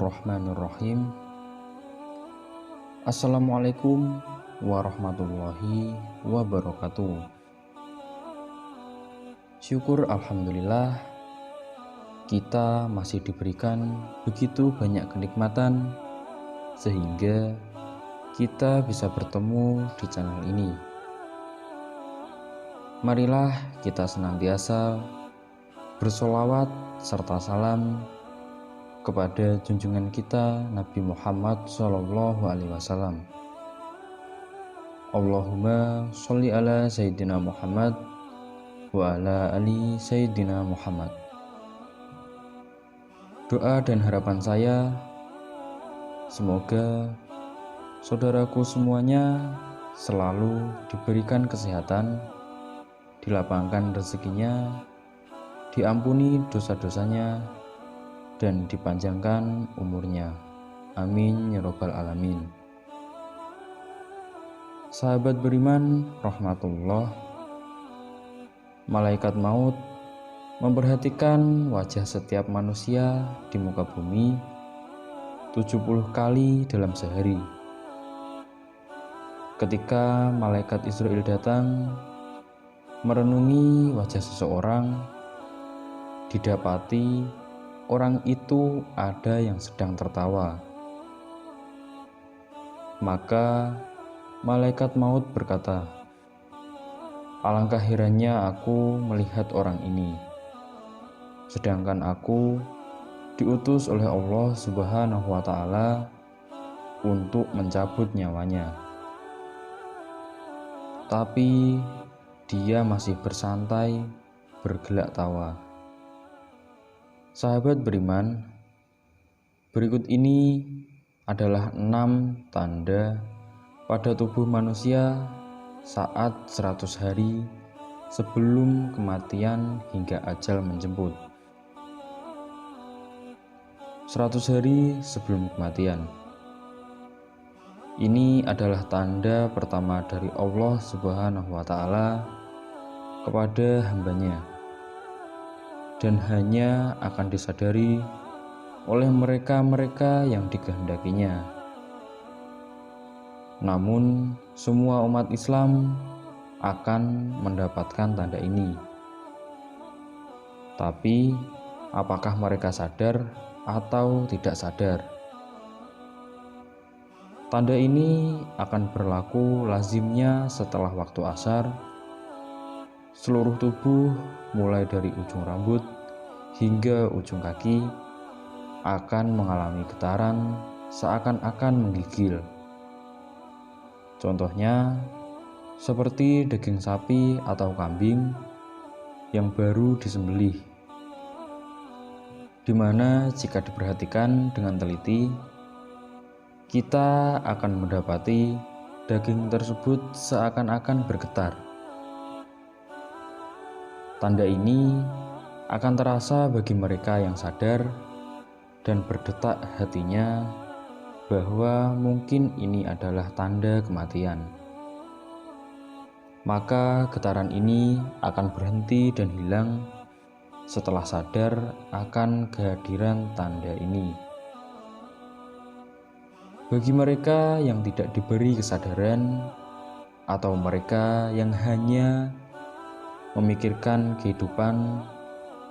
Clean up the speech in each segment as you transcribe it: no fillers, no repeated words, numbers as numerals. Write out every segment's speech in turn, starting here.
Bismillahirrahmanirrahim. Assalamualaikum warahmatullahi wabarakatuh. Syukur alhamdulillah kita masih diberikan begitu banyak kenikmatan sehingga kita bisa bertemu di channel ini. Marilah kita senantiasa bersolawat serta salam kepada junjungan kita Nabi Muhammad SAW. Allahumma sholli ala Sayyidina Muhammad wa ala ali Sayyidina Muhammad. Doa dan harapan saya, semoga saudaraku semuanya selalu diberikan kesehatan, dilapangkan rezekinya, diampuni dosa-dosanya, dan dipanjangkan umurnya. Amin ya rabbal alamin. Sahabat beriman rahmatullah, malaikat maut memperhatikan wajah setiap manusia di muka bumi 70 kali dalam sehari. Ketika malaikat Israil datang merenungi wajah seseorang, didapati orang itu ada yang sedang tertawa. Maka malaikat maut berkata, "Alangkah herannya aku melihat orang ini, sedangkan aku diutus oleh Allah Subhanahu wa Ta'ala untuk mencabut nyawanya. Tapi dia masih bersantai, bergelak tawa." Sahabat beriman, berikut ini adalah 6 tanda pada tubuh manusia saat 100 hari sebelum kematian hingga ajal menjemput. 100 hari sebelum kematian. Ini adalah tanda pertama dari Allah Subhanahu wa Ta'ala kepada hambanya, dan hanya akan disadari oleh mereka-mereka yang dikehendakinya. Namun, semua umat Islam akan mendapatkan tanda ini. Tapi, apakah mereka sadar atau tidak sadar? Tanda ini akan berlaku lazimnya setelah waktu asar. Seluruh tubuh mulai dari ujung rambut hingga ujung kaki akan mengalami getaran seakan-akan menggigil. Contohnya seperti daging sapi atau kambing yang baru disembelih, di mana jika diperhatikan dengan teliti, kita akan mendapati daging tersebut seakan-akan bergetar. Tanda ini akan terasa bagi mereka yang sadar dan berdetak hatinya bahwa mungkin ini adalah tanda kematian. Maka getaran ini akan berhenti dan hilang setelah sadar akan kehadiran tanda ini. Bagi mereka yang tidak diberi kesadaran atau mereka yang hanya memikirkan kehidupan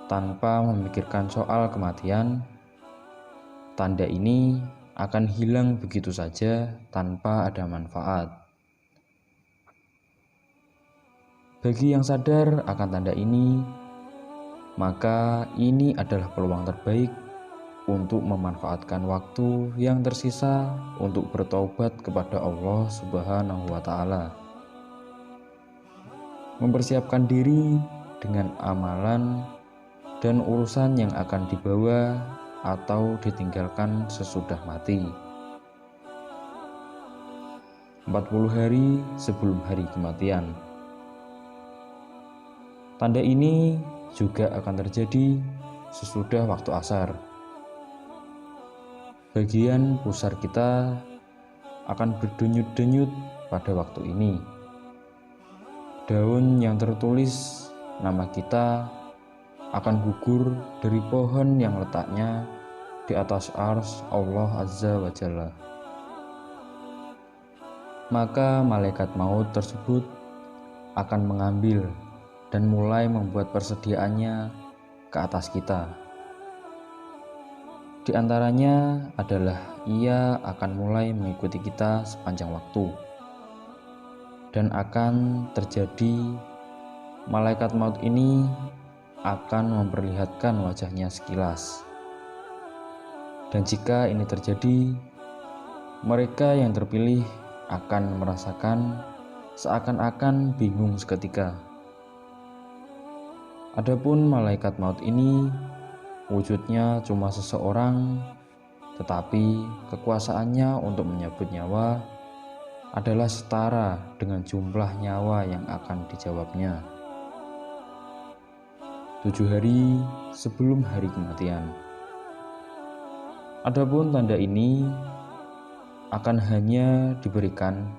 tanpa memikirkan soal kematian, tanda ini akan hilang begitu saja tanpa ada manfaat. Bagi yang sadar akan tanda ini, maka ini adalah peluang terbaik untuk memanfaatkan waktu yang tersisa untuk bertaubat kepada Allah Subhanahu wa Ta'ala, mempersiapkan diri dengan amalan dan urusan yang akan dibawa atau ditinggalkan sesudah mati. 40 hari sebelum hari kematian. Tanda ini juga akan terjadi sesudah waktu asar. Bagian pusar kita akan berdenyut-denyut pada waktu ini. Daun yang tertulis nama kita akan gugur dari pohon yang letaknya di atas arsy Allah Azza wa Jalla. Maka malaikat maut tersebut akan mengambil dan mulai membuat persediaannya ke atas kita. Di antaranya adalah ia akan mulai mengikuti kita sepanjang waktu, dan akan terjadi malaikat maut ini akan memperlihatkan wajahnya sekilas. Dan jika ini terjadi, mereka yang terpilih akan merasakan seakan-akan bingung seketika. Adapun malaikat maut ini wujudnya cuma seseorang, tetapi kekuasaannya untuk menyabut nyawa adalah setara dengan jumlah nyawa yang akan dijawabnya. 7 hari sebelum hari kematian. Adapun tanda ini akan hanya diberikan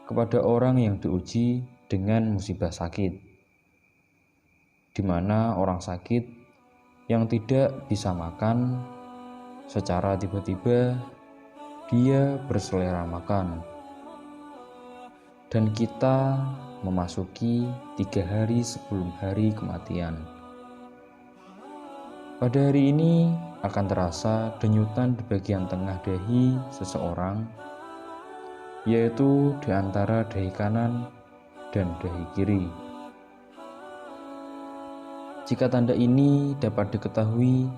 kepada orang yang diuji dengan musibah sakit, di mana orang sakit yang tidak bisa makan, secara tiba-tiba dia berselera makan, dan kita memasuki 3 hari sebelum hari kematian. Pada hari ini akan terasa denyutan di bagian tengah dahi seseorang, yaitu di antara dahi kanan dan dahi kiri. Jika tanda ini dapat diketahui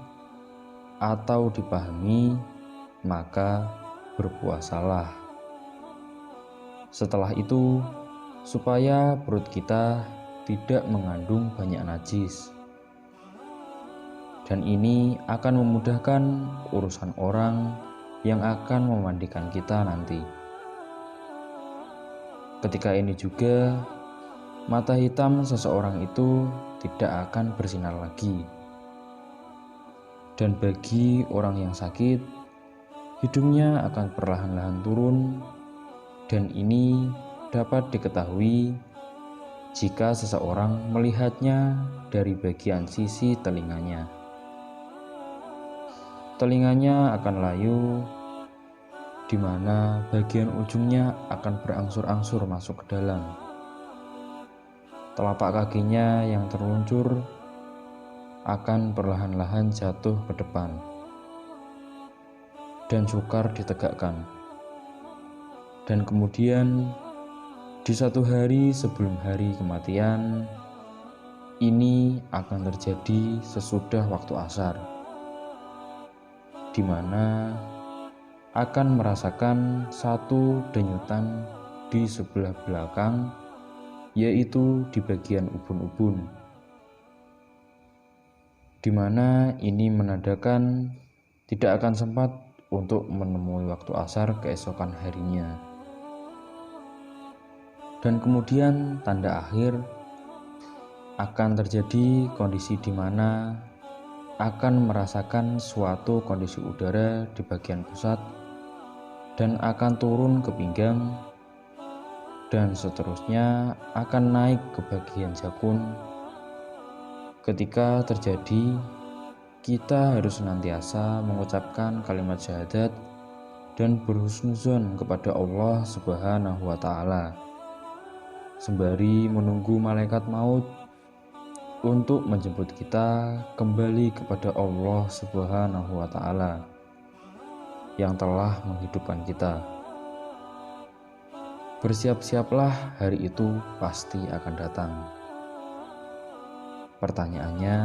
atau dipahami, maka berpuasalah. Setelah itu, supaya perut kita tidak mengandung banyak najis. Dan ini akan memudahkan urusan orang yang akan memandikan kita nanti. Ketika ini juga, mata hitam seseorang itu tidak akan bersinar lagi. Dan bagi orang yang sakit, hidungnya akan perlahan-lahan turun, dan ini dapat diketahui jika seseorang melihatnya dari bagian sisi telinganya. Telinganya akan layu, di mana bagian ujungnya akan berangsur-angsur masuk ke dalam. Telapak kakinya yang terluncur akan perlahan-lahan jatuh ke depan dan sukar ditegakkan. Dan kemudian di 1 hari sebelum hari kematian, ini akan terjadi sesudah waktu asar, di mana akan merasakan satu denyutan di sebelah belakang, yaitu di bagian ubun-ubun, di mana ini menandakan tidak akan sempat untuk menemui waktu asar keesokan harinya. Dan kemudian tanda akhir akan terjadi kondisi di mana akan merasakan suatu kondisi udara di bagian pusat dan akan turun ke pinggang, dan seterusnya akan naik ke bagian jakun. Ketika terjadi, kita harus senantiasa mengucapkan kalimat syahadat dan berhusnuzon kepada Allah Subhanahu wa Ta'ala, sembari menunggu malaikat maut untuk menjemput kita kembali kepada Allah Subhanahu wa Ta'ala yang telah menghidupkan kita. Bersiap-siaplah, hari itu pasti akan datang. Pertanyaannya,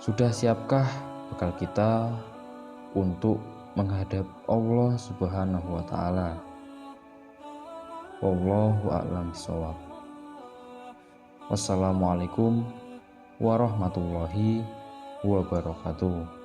sudah siapkah bekal kita untuk menghadap Allah Subhanahu wa Ta'ala? Wallahu a'lam bishawab. Wassalamualaikum warahmatullahi wabarakatuh.